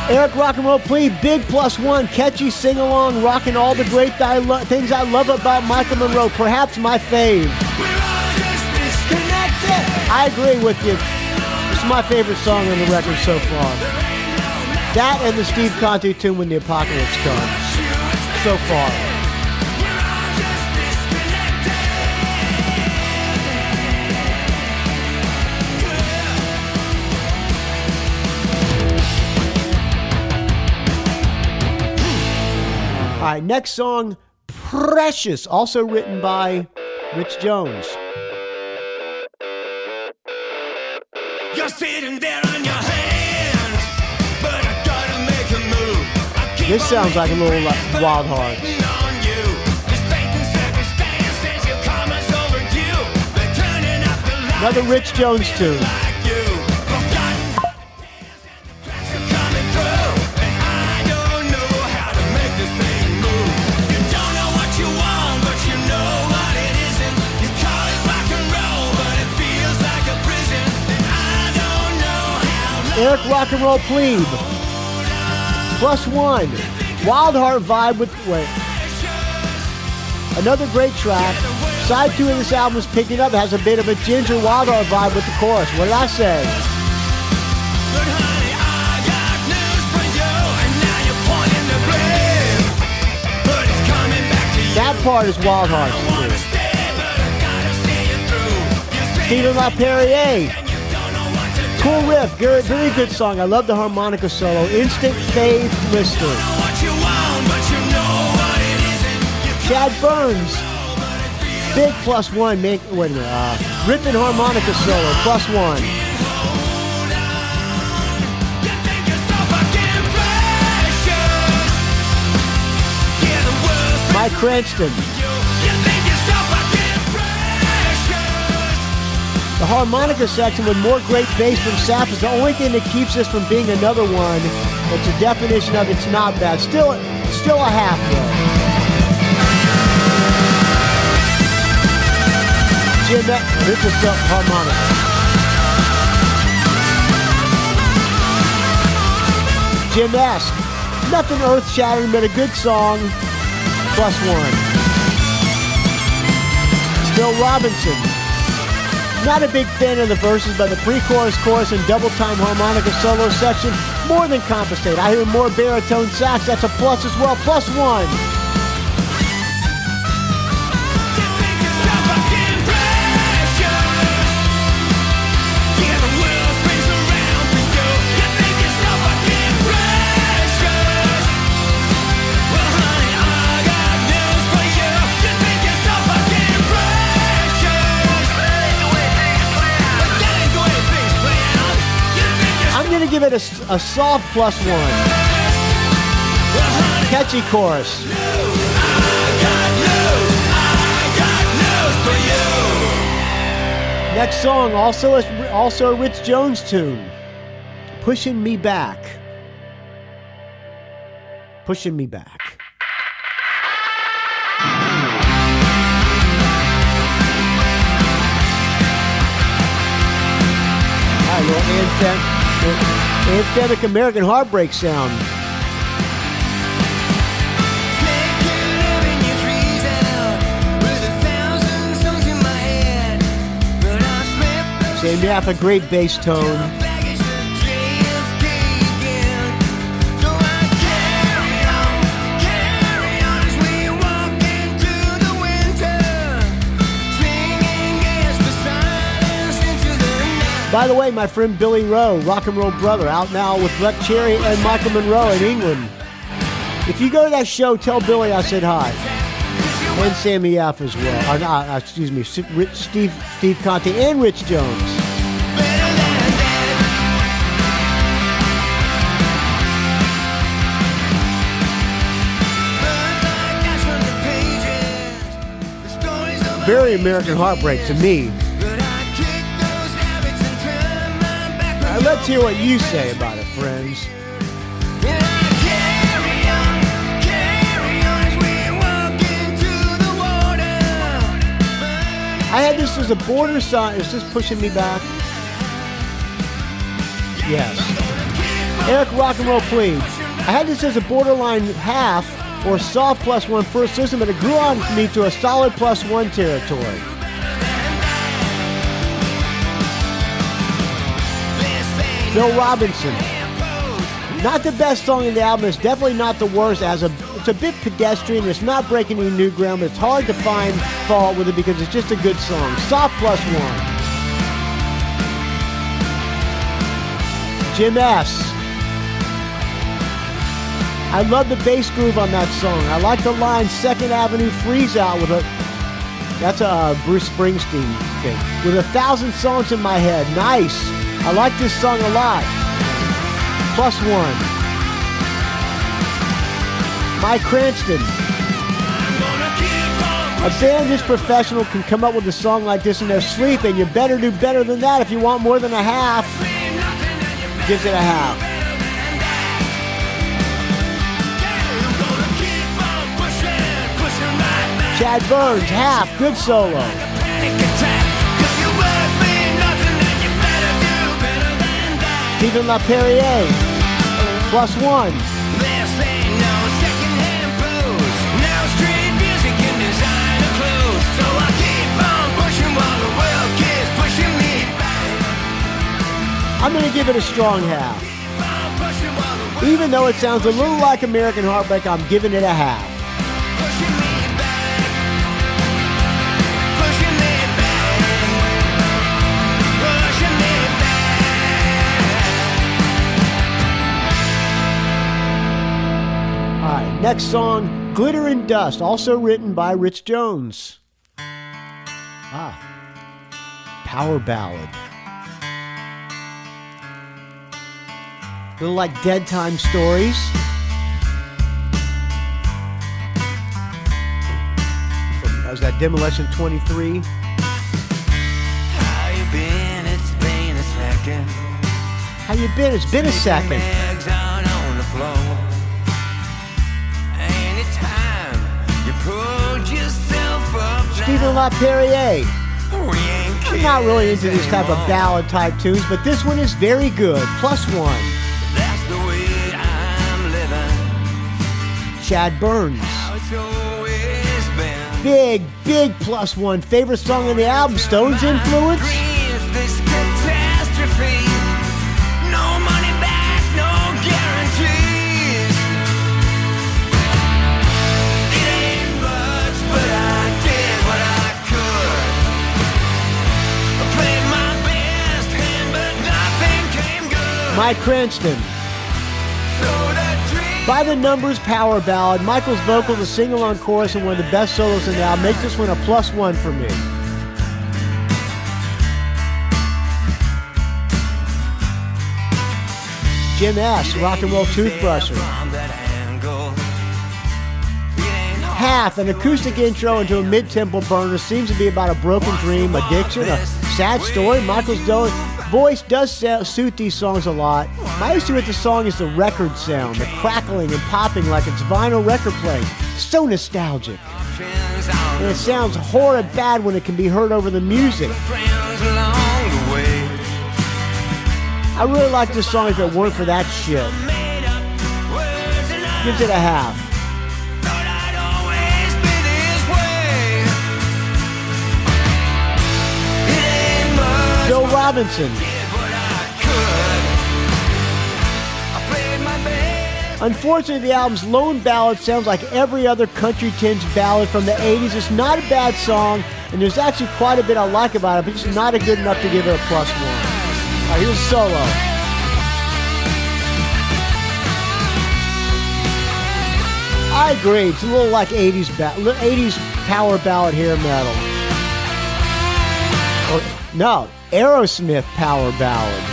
Erik RnR Pleeb, big +1, catchy sing-along, rocking all the great things I love about Michael Monroe, perhaps my fave. I agree with you. It's my favorite song on the record so far. That and the Steve Conte tune When the Apocalypse Comes. So far. All right, next song, Precious, also written by Rich Jones. You're sitting there on your hands, but I gotta make a move. This sounds like a little Wild Hearts. Another Rich Jones tune. Erik RnR Pleeb, +1. Wild Heart vibe with, another great track. Side 2 of this album is picking up. It has a bit of a Ginger Wild Heart vibe with the chorus. What did I say? That part is Wild Hearts. Stephen LaPerriere. Cool riff, very good song. I love the harmonica solo. Instant fave lister. Chad Burns, big +1. Wait a minute. Ripping harmonica solo, +1. Mike Cranston. The harmonica section with more great bass from Sap is the only thing that keeps this from being another one that's a definition of it's not bad. Still a half though. Jim, this is the harmonica. Jim-esque. Nothing earth-shattering, but a good song. +1. Still Robinson. Not a big fan of the verses, but the pre-chorus, chorus, and double-time harmonica solo section more than compensate. I hear more baritone sax. That's a plus as well. +1. Give it a soft +1. Catchy chorus. Next song, also a Rich Jones tune. Pushing Me Back. Pushing Me Back. All right, little anthemic American heartbreak sound. Sam, you have a great bass tone. By the way, my friend Billy Rowe, rock and roll brother, out now with Black Cherry and Michael Monroe in England. If you go to that show, tell Billy I said hi. And Sammy F as well. Or not, excuse me, Steve Conte and Rich Jones. Very American heartbreak to me. All right, let's hear what you say about it, friends. I had this as a border song. Is this pushing me back? Yes. Erik Rock and Roll Pleeb. I had this as a borderline half or soft +1 first listen, but it grew on me to a solid +1 territory. Phil Robinson. Not the best song in the album. It's definitely not the worst. It's a bit pedestrian. It's not breaking any new ground, but it's hard to find fault with it because it's just a good song. Soft +1. Jim S. I love the bass groove on that song. I like the line 2nd Avenue freeze out with a... That's a Bruce Springsteen thing. With 1,000 songs in my head. Nice. I like this song a lot. +1. Mike Cranston. A band this professional can come up with a song like this in their sleep, and you better do better than that if you want more than a half. Gives it a half. Chad Burns, half. Good solo. Stephen LaPerriere, +1. I'm going to give it a strong half. Even though it sounds a little like American Heartbreak, I'm giving it a half. All right, next song, Glitter and Dust, also written by Rich Jones. Power ballad. A little like Dead Time Stories. That was that Demolition 23. How you been? It's been a second. How you been? It's been a second. Legs out on the floor. Anytime you pulled yourself up. Stephen LaPerriere. I'm not really into this type of ballad type tunes, but this one is very good. +1. That's the way I'm living. Chad Burns. How it's always been. Big +1. Favorite song on the album, Stones influence? This catastrophe. No money back, no guarantees. It ain't much, but I did what I could. I played my best hand, but nothing came good. Mike Cranston. So that dream. By the Numbers power ballad, Michael's vocal, the sing-along chorus, and one of the best solos in the album make this one a +1 for me. Jim S., Rock and Roll Toothbrusher. Half, an acoustic intro into a mid-tempo burner, seems to be about a broken dream, addiction, a Sad story. Michael's voice does suit these songs a lot. My issue with the song is the record sound, the crackling and popping like it's vinyl record playing. So nostalgic. And it sounds horrid bad when it can be heard over the music. I really like this song if it weren't for that shit. Gives it a half. Bill Robinson. Unfortunately, the album's lone ballad sounds like every other country-tinged ballad from the 80s. It's not a bad song, and there's actually quite a bit I like about it, but it's not good enough to give it a +1. All right, here's Solo. I agree. It's a little like 80s power ballad hair metal. Or, no, Aerosmith power ballad.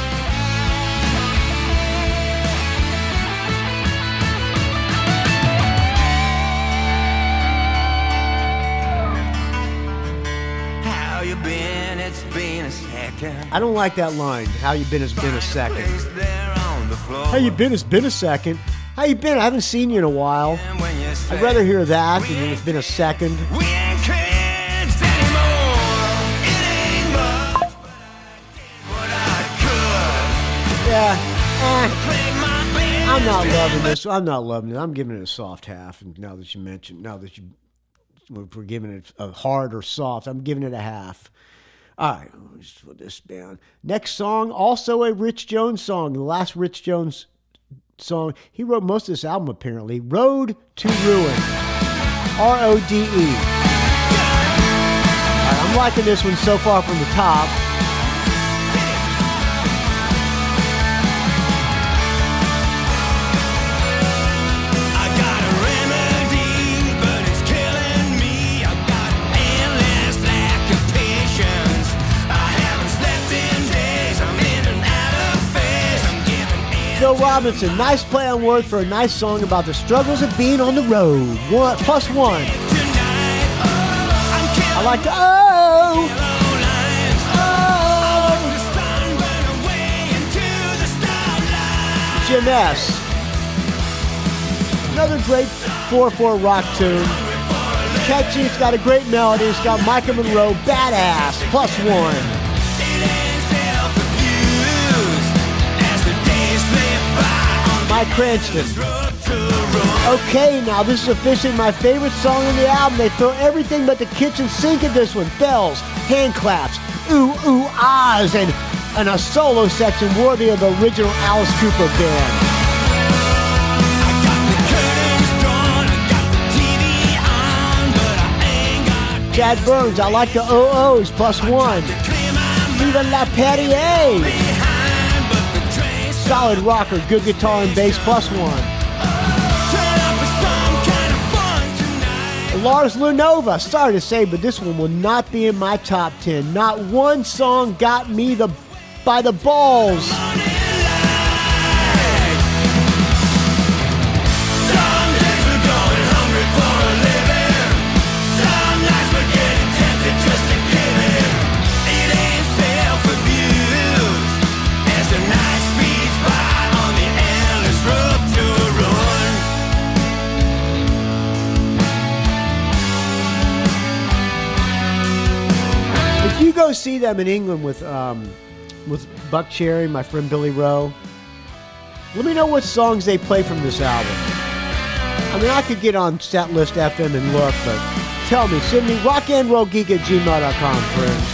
How you been? It's been a second. I don't like that line. How you been? It's been a second. Place there on the floor. How you been? It's been a second. How you been? I haven't seen you in a while. And when you say I'd rather hear that than it's been a second. we ain't kids anymore. It ain't much, but I did what I could. Yeah. Played my best. I'm not loving this. I'm not loving it. I'm giving it a soft half. And now that we're giving it a hard or soft, I'm giving it a half. All right, let's put this down. Next song, also a Rich Jones song. The last Rich Jones song. He wrote most of this album, apparently. Road to Ruin. R-O-D-E. All right, I'm liking this one so far from the top. I got a remedy, but it's killing me. I've got endless lack of patience. I haven't slept in days. I'm in and out of phase. I'm giving in. Bill Robinson, nice play on words for a nice song about the struggles of being on the road. +1. Tonight, I'm killing I like the the sun, burn away into the starlight. Jim S. Another great 4/4 rock tune. Catchy, it's got a great melody. It's got Michael Monroe, badass, +1. It ain't self-abuse as the days slip by on Mike Cranston. the road to ruin. Okay, now this is officially my favorite song on the album. They throw everything but the kitchen sink at this one. Bells, hand claps, ooh, ooh, ahs, and a solo section worthy of the original Alice Cooper band. I got the curtains drawn, I got the TV on, but I ain't got Chad Burns, I like the OOs, +1. to clear my mind Viva la Perrier. behind, but the train's Solid rocker, good guitar and bass, +1. turn up for some kind of fun tonight. Lars Lunova, sorry to say, but this one will not be in my top 10. Not one song got me by the balls. Morning light. Some days we're going hungry for a living. Some nights we're getting tempted just to give it. It ain't self-abuse as the night speeds by on the endless road to ruin. If you go see them in England with Buck Cherry, my friend Billy Rowe, let me know what songs they play from this album. I mean, I could get on Setlist FM and look, but tell me, send me rockandrollgeek@gmail.com, friends.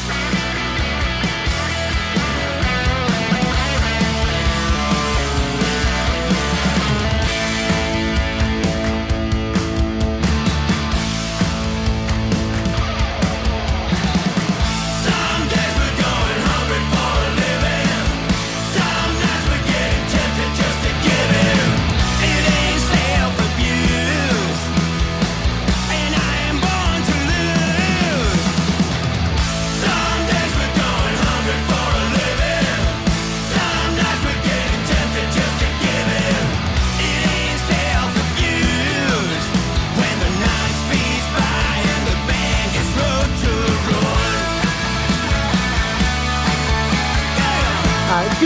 Some days we're going hungry for a living. Some nights we're getting tempted just to give in. It ain't self-abuse, and I am born to lose. Some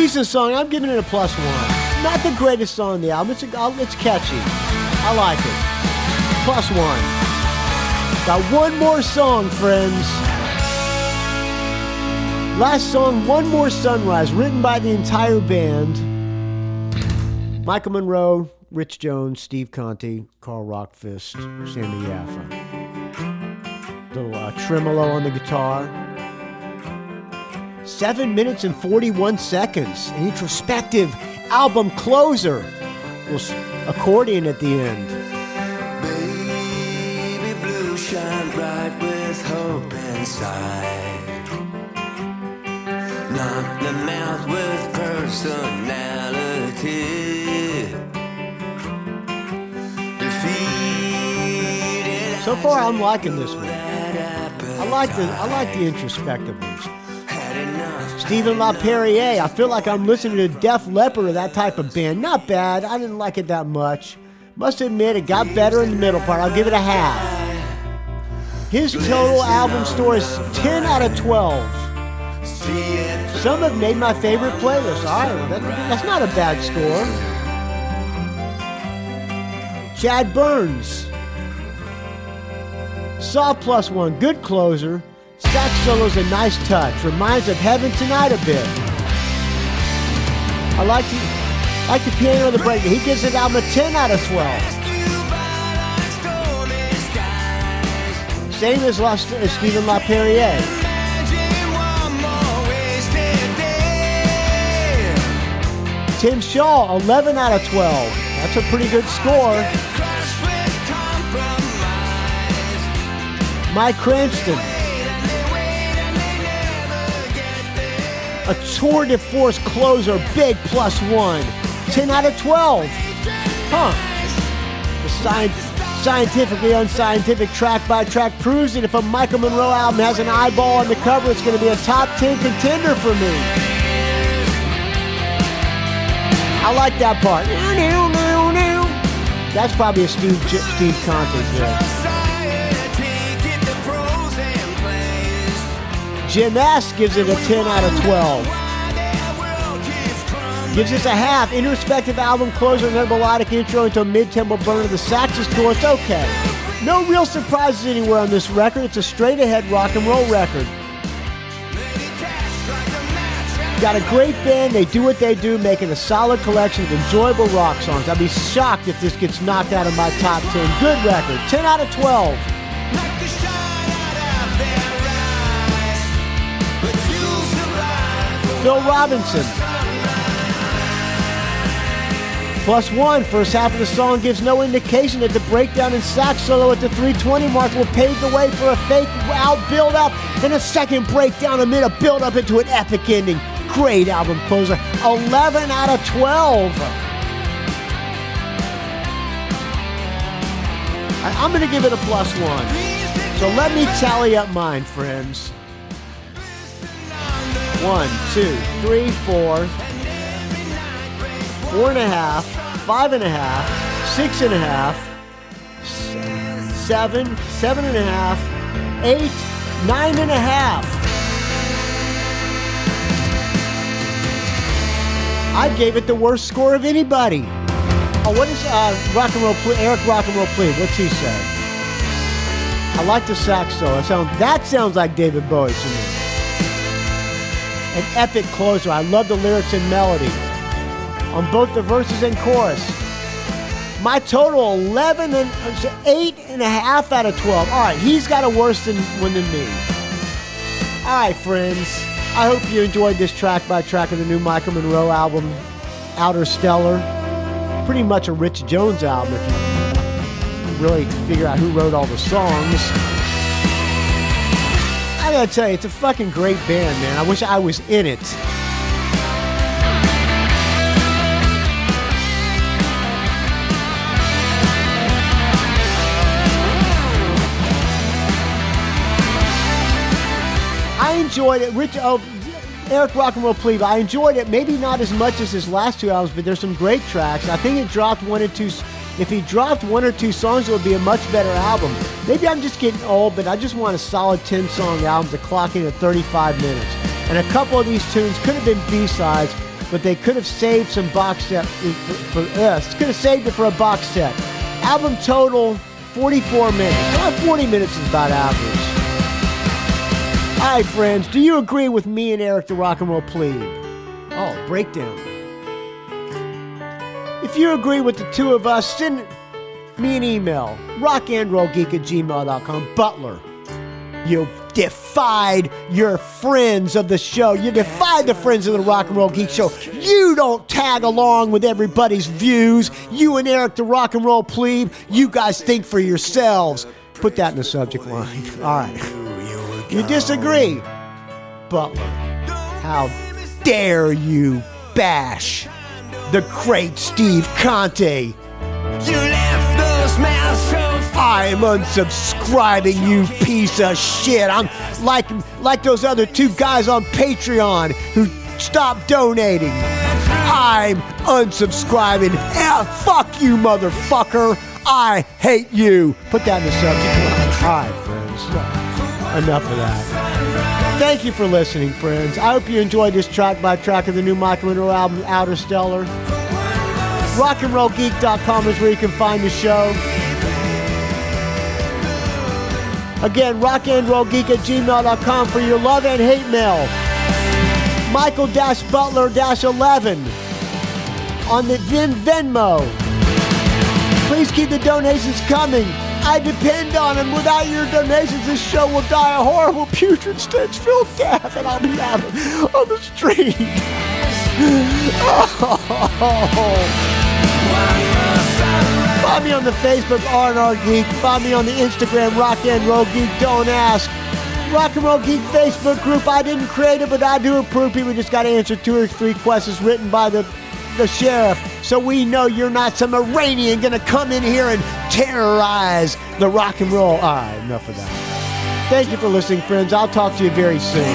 decent song. I'm giving it a +1. Not the greatest song on the album. It's catchy. I like it. +1. Got one more song, friends. Last song, One More Sunrise, written by the entire band. Michael Monroe, Rich Jones, Steve Conte, Carl Rockfist, Sammy Yaffa. Little tremolo on the guitar. 7 minutes and 41 seconds. An introspective album closer. Little accordion at the end. Baby blue shine bright with hope inside. Knock them out with personality. Defeated. So far, I'm liking this one. I like the introspective ones. Stephen LaPerriere, I feel like I'm listening to Def Leppard or that type of band. Not bad. I didn't like it that much. Must admit, it got better in the middle part. I'll give it a half. His total album score is 10 out of 12. Some have made my favorite playlist. All right, well, that's not a bad score. Chad Burns. Saw +1. Good closer. Sax solo's a nice touch. Reminds of Heaven Tonight a bit. I like the piano of the break. He gives it album a 10 out of 12. Same as Stephen LaPerriere. Tim Schall, 11 out of 12. That's a pretty good score. Mike Cranston. A tour de force closer, big +1. 10 out of 12. Huh. The scientifically unscientific track-by-track proves that if a Michael Monroe album has an eyeball on the cover, it's going to be a top 10 contender for me. I like that part. That's probably a Steve Conte bit. Jim S. gives it a 10 out of 12. Gives us a half. Introspective album closer and a melodic intro into a mid-tempo burn of the sax's score. It's okay. No real surprises anywhere on this record. It's a straight-ahead rock and roll record. Got a great band. They do what they do, making a solid collection of enjoyable rock songs. I'd be shocked if this gets knocked out of my top 10. Good record. 10 out of 12. Phil Robinson. +1. First half of the song gives no indication that the breakdown and sax solo at the 3:20 mark will pave the way for a fake out build-up and a second breakdown amid a build-up into an epic ending. Great album closer. 11 out of 12. I'm going to give it a +1. So let me tally up mine, friends. 1, 2, 3, 4, 4.5, 5.5, 6.5, 7, 7.5, 8, 9.5. I gave it the worst score of anybody. Oh, what is Erik Pleeb? What's he say? I like the sax solo. That sounds like David Bowie to me. An epic closer. I love the lyrics and melody on both the verses and chorus. My total 8.5 out of 12. All right, he's got a worse one than me. All right, friends. I hope you enjoyed this track by track of the new Michael Monroe album, Outerstellar. Pretty much a Rich Jones album if you really figure out who wrote all the songs. I gotta tell you, it's a fucking great band, man. I wish I was in it. I enjoyed it. Erik RnR Pleeb, I enjoyed it. Maybe not as much as his last two albums, but there's some great tracks. I think it dropped one or two. If he dropped one or two songs, it would be a much better album. Maybe I'm just getting old, but I just want a solid 10-song album to clock in at 35 minutes. And a couple of these tunes could have been B-sides, but they could have saved some box set for us. Could have saved it for a box set. Album total, 44 minutes. About 40 minutes is about average. All right, friends, do you agree with me and Erik the RnR Pleeb? Oh, breakdown. If you agree with the two of us, send me an email, rockandrollgeek@gmail.com. Butler, you defied your friends of the show. You defied the friends of the RnR Geek Show. You don't tag along with everybody's views. You and Erik the RnR Pleeb, you guys think for yourselves. Put that in the subject line. All right. You disagree? Butler, how dare you bash the great Steve Conte? You left those mouths so I'm unsubscribing, you piece of shit. I'm like those other two guys on Patreon who stopped donating. I'm unsubscribing. Fuck you, motherfucker. I hate you. Put that in the subject line. All right, friends. Enough of that. Thank you for listening, friends. I hope you enjoyed this track by track of the new Michael Monroe album, Outerstellar. RockandRollGeek.com is where you can find the show. Again, rockandrollgeek@gmail.com for your love and hate mail. Michael-Butler-11 on the Venmo. Please keep the donations coming. I depend on them. Without your donations, this show will die a horrible, putrid, stench-filled death, and I'll be out on the street. Find me on the Facebook, RnR Geek. Find me on the Instagram, Rock and Roll Geek. Don't ask. Rock and Roll Geek Facebook group. I didn't create it, but I do approve. People just got to answer 2 or 3 questions written by the sheriff, so we know you're not some Iranian gonna come in here and terrorize the rock and roll. All right, enough of that. Thank you for listening, friends. I'll talk to you very soon.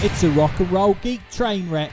It's a rock and roll geek train wreck.